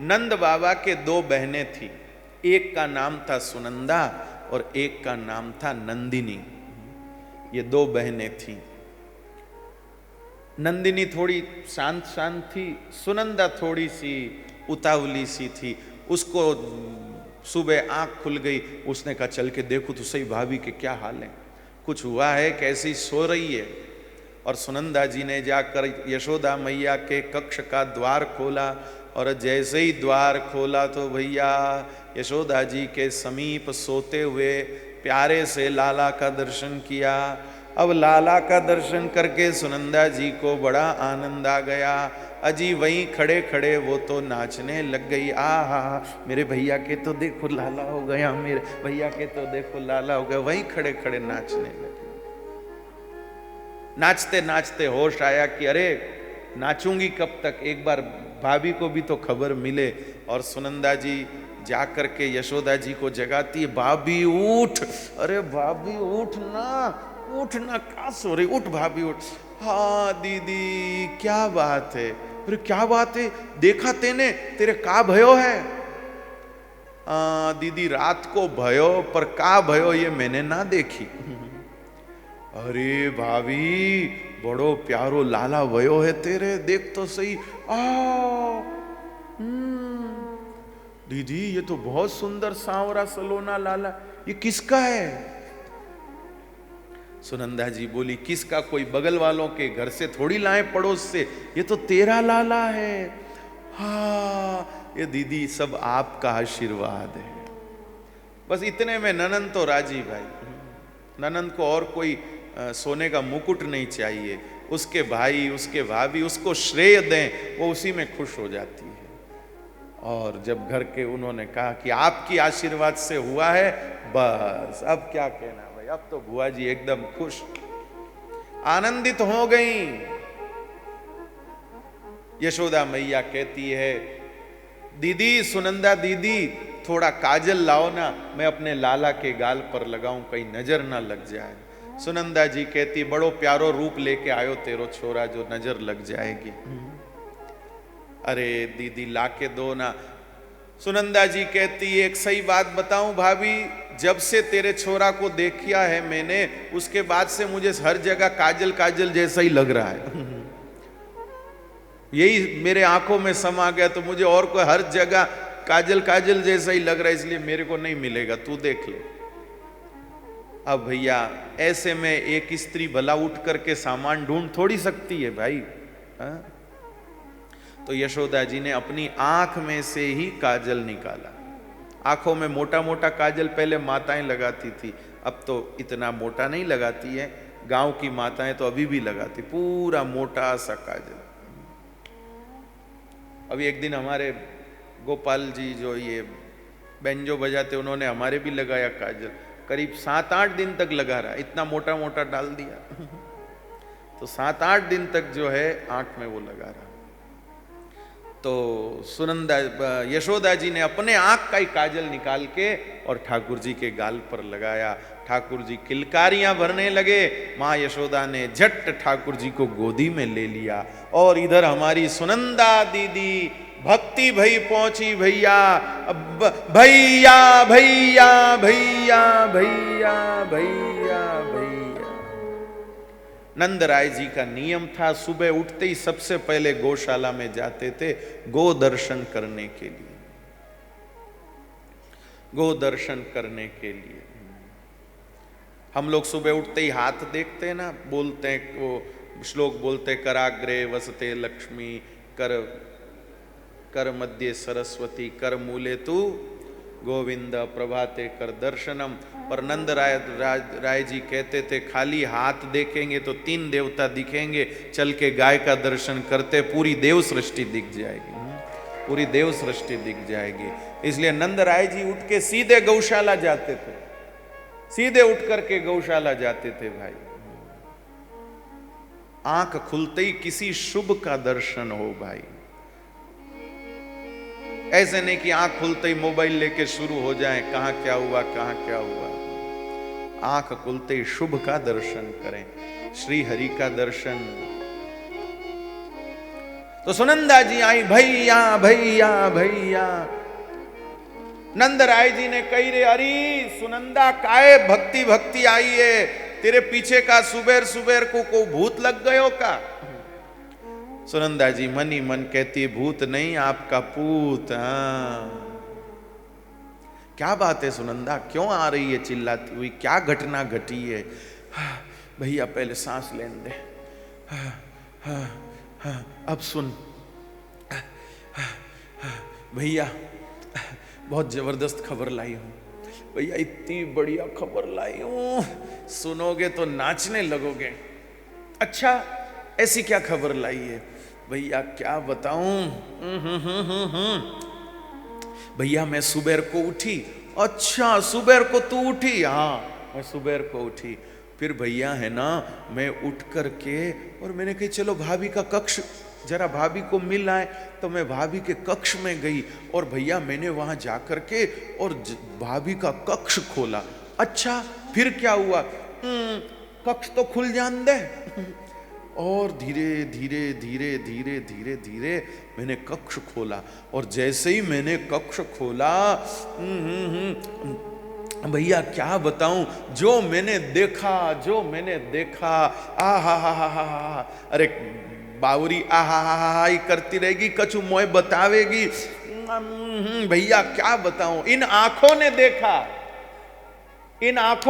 नंद बाबा के दो बहनें थी, एक का नाम था सुनंदा और एक का नाम था नंदिनी। ये दो बहनें थीं। नंदिनी थोड़ी शांत शांत थी, सुनंदा थोड़ी सी उतावली सी थी। उसको सुबह आंख खुल गई, उसने कहा चल के देखो तो सही भाभी के क्या हाल है, कुछ हुआ है, कैसी सो रही है। और सुनंदा जी ने जाकर यशोदा मैया के कक्ष का द्वार खोला और जैसे ही द्वार खोला तो भैया यशोदा जी के समीप सोते हुए प्यारे से लाला का दर्शन किया। अब लाला का दर्शन करके सुनंदा जी को बड़ा आनंद आ गया। अजी वहीं खड़े खड़े वो तो नाचने लग गई। आहा, मेरे भैया के तो देखो लाला हो गया, मेरे भैया के तो देखो लाला हो गया। वहीं खड़े खड़े नाचने लगे। नाचते नाचते होश आया कि अरे नाचूंगी कब तक, एक बार भाभी को भी तो खबर मिले। और सुनंदा जी जाकर के यशोदा जी को जगाती है, भाभी उठ, अरे भाभी उठ ना, उठ ना, क्या सो रही, उठ भाभी उठ। हाँ दीदी क्या बात है, अरे क्या बात है, देखा तेने, तेरे का भयो है। दीदी रात को भयो, पर का भयो ये मैंने ना देखी। अरे भाभी बड़ो प्यारो लाला भयो है तेरे, देख तो सही। दीदी ये तो बहुत सुंदर सांवरा सलोना लाला, ये किसका है। सुनंदा जी बोली किसका, कोई बगल वालों के घर से थोड़ी लाए पड़ोस से, ये तो तेरा लाला है। हाँ ये दीदी सब आपका आशीर्वाद है। बस इतने में ननंद तो राजी भाई, ननंद को और कोई सोने का मुकुट नहीं चाहिए, उसके भाई उसके भाभी उसको श्रेय दें, वो उसी में खुश हो जाती है। और जब घर के उन्होंने कहा कि आपकी आशीर्वाद से हुआ है, बस अब क्या कहना भाई, अब तो बुआ जी एकदम खुश आनंदित हो गई। यशोदा मैया कहती है दीदी, सुनंदा दीदी थोड़ा काजल लाओ ना, मैं अपने लाला के गाल पर लगाऊं, कहीं नजर ना लग जाए। सुनंदा जी कहती बड़ो प्यारो रूप लेके आयो तेरो छोरा, जो नजर लग जाएगी। अरे दीदी लाके दो ना। सुनंदा जी कहती एक सही बात बताऊं भाभी, जब से तेरे छोरा को देखा है मैंने, उसके बाद से मुझे हर जगह काजल काजल जैसा ही लग रहा है। यही मेरे आंखों में समा गया, तो मुझे और कोई हर जगह काजल काजल जैसा ही लग रहा है, इसलिए मेरे को नहीं मिलेगा, तू देख ले। अब भैया ऐसे में एक स्त्री भला उठ करके सामान ढूंढ थोड़ी सकती है भाई, हा? तो यशोदा जी ने अपनी आंख में से ही काजल निकाला। आंखों में मोटा मोटा काजल पहले माताएं लगाती थी, अब तो इतना मोटा नहीं लगाती है, गांव की माताएं तो अभी भी लगाती, पूरा मोटा सा काजल। अभी एक दिन हमारे गोपाल जी जो ये बेंजो बजाते, उन्होंने हमारे भी लगाया काजल, करीब 7-8 दिन तक लगा रहा, इतना मोटा मोटा डाल दिया। तो 7-8 दिन तक जो है आंख में वो लगा रहा। तो सुनंदा यशोदा जी ने अपने आंख का ही काजल निकाल के और ठाकुर जी के गाल पर लगाया। ठाकुर जी किलकारियां भरने लगे। माँ यशोदा ने झट ठाकुर जी को गोदी में ले लिया और इधर हमारी सुनंदा दीदी भक्ति भई पहुंची, भैया भैया भैया भैया भैया भैया भैया। नंदराय जी का नियम था, सुबह उठते ही सबसे पहले गौशाला में जाते थे गो दर्शन करने के लिए, गो दर्शन करने के लिए। हम लोग सुबह उठते ही हाथ देखते हैं ना, बोलते हैं वो श्लोक बोलते, कराग्रे वसते लक्ष्मी, कर कर मध्य सरस्वती, कर मूले तू गोविंद, प्रभाते कर दर्शनम। पर नंद राय जी कहते थे खाली हाथ देखेंगे तो 3 देवता दिखेंगे, चल के गाय का दर्शन करते पूरी देव सृष्टि दिख जाएगी, पूरी देव सृष्टि दिख जाएगी। इसलिए नंद राय जी उठ के सीधे गौशाला जाते थे, सीधे उठ करके गौशाला जाते थे भाई। आंख खुलते ही किसी शुभ का दर्शन हो भाई, ऐसे नहीं कि आंख खुलते ही मोबाइल लेके शुरू हो जाए, कहां क्या हुआ कहां क्या हुआ। आंख खुलते ही शुभ का दर्शन करें, श्री हरि का दर्शन। तो सुनंदा जी आई, भैया भैया भैया। नंद राय जी ने कही रे, अरे सुनंदा काहे भक्ति भक्ति आई है, तेरे पीछे का सुबेर सुबेर को भूत लग गयो का। सुनंदा जी मन ही मन कहती है, भूत नहीं आपका पूत। हाँ, क्या बात है सुनंदा, क्यों आ रही है चिल्लाती हुई, क्या घटना घटी है। भैया पहले सांस लेने दे। अब सुन भैया, बहुत जबरदस्त खबर लाई हूं भैया, इतनी बढ़िया खबर लाई हूं, सुनोगे तो नाचने लगोगे। अच्छा ऐसी क्या खबर लाई है भैया, क्या बताऊं। भैया मैं सुबेर को उठी। अच्छा सुबेर को तू उठी? हाँ मैं सुबेर को उठी। फिर भैया है ना, मैं उठ करके और मैंने कही चलो भाभी का कक्ष, जरा भाभी को मिल आए। तो मैं भाभी के कक्ष में गई और भैया मैंने वहां जाकर के और भाभी का कक्ष खोला। अच्छा फिर क्या हुआ? कक्ष तो खुल जान दे। और धीरे धीरे धीरे धीरे धीरे धीरे मैंने कक्ष खोला और जैसे ही मैंने कक्ष खोला, भैया क्या बताऊं, जो मैंने देखा, आ हा, अरे बावरी आ हा ही करती रहेगी, कछु मोय बतावेगी। भैया क्या बताऊं, इन आंखों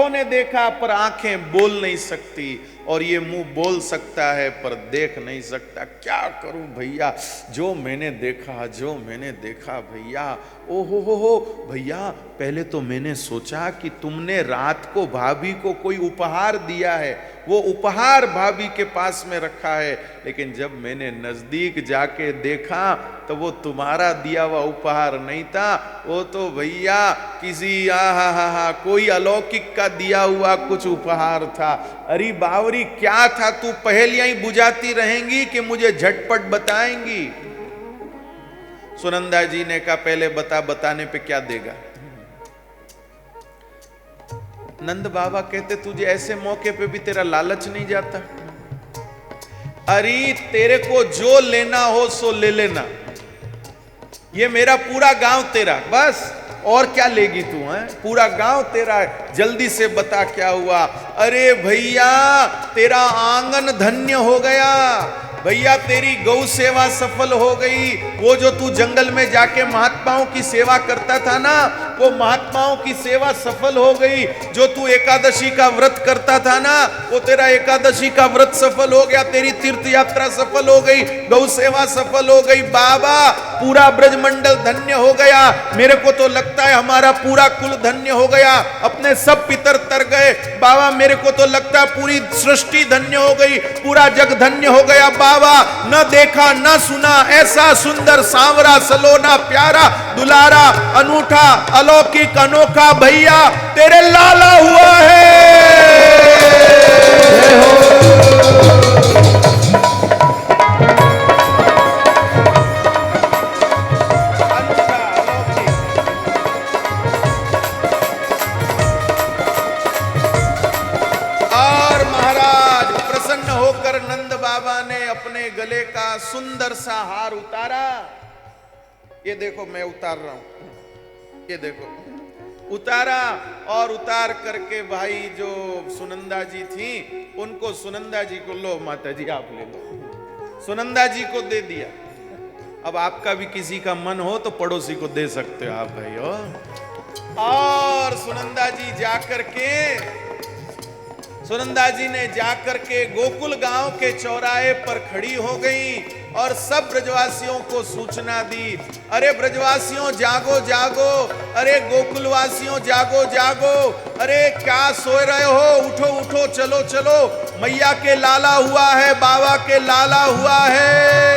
ने देखा पर आंखें बोल नहीं सकती और ये मुंह बोल सकता है पर देख नहीं सकता। क्या करूं भैया, जो मैंने देखा भैया, ओहो हो भैया। पहले तो मैंने सोचा कि तुमने रात को भाभी को कोई उपहार दिया है, वो उपहार भाभी के पास में रखा है, लेकिन जब मैंने नजदीक जाके देखा तो वो तुम्हारा दिया हुआ उपहार नहीं था, वो तो भैया किसी कोई अलौकिक का दिया हुआ कुछ उपहार था। अरे बावरी क्या था, तू पहेलियां ही बुझाती रहेंगी कि मुझे झटपट बताएंगी? सुनंदा जी ने कहा पहले बताने पे क्या देगा। नंद बाबा कहते तुझे ऐसे मौके पे भी तेरा लालच नहीं जाता? अरे तेरे को जो लेना हो सो ले लेना, ये मेरा पूरा गांव तेरा, बस और क्या लेगी तू? है पूरा गांव तेरा है, जल्दी से बता क्या हुआ। अरे भैया तेरा आंगन धन्य हो गया, भैया तेरी गौ सेवा सफल हो गई। वो जो तू जंगल में जाके महात्माओं की सेवा करता था ना, वो महात्माओं की सेवा सफल हो गई। जो तू एकादशी का व्रत करता था ना, वो तेरा एकादशी का व्रत सफल हो गया। तेरी तीर्थ यात्रा सफल हो गई, गौ सेवा सफल हो गई। बाबा पूरा ब्रजमंडल धन्य हो गया। मेरे को तो लगता है हमारा पूरा कुल धन्य हो गया, अपने सब पितर तर गए। बाबा मेरे को तो लगता है पूरी सृष्टि धन्य हो गई, पूरा जग धन्य हो गया। बाबा न देखा न सुना ऐसा सुंदर सांवरा सलोना प्यारा दुलारा अनूठा अलौकिक अनोखा भैया तेरे लाला हुआ है। अपने गले का सुंदर सा हार उतारा। ये देखो मैं उतार रहा हूं, ये देखो उतारा। और उतार करके भाई जो सुनंदा जी थी उनको, सुनंदा जी को लो माता जी आप ले लो, सुनंदा जी को दे दिया। अब आपका भी किसी का मन हो तो पड़ोसी को दे सकते हो आप भाई हो। और सुनंदा जी जाकर के, सुनंदा जी ने जाकर के गोकुल गांव के चौराहे पर खड़ी हो गई और सब ब्रजवासियों को सूचना दी। अरे ब्रजवासियों जागो जागो, अरे गोकुलवासियों जागो जागो, अरे क्या सोए रहे हो, उठो उठो, चलो चलो, मैया के लाला हुआ है, बाबा के लाला हुआ है।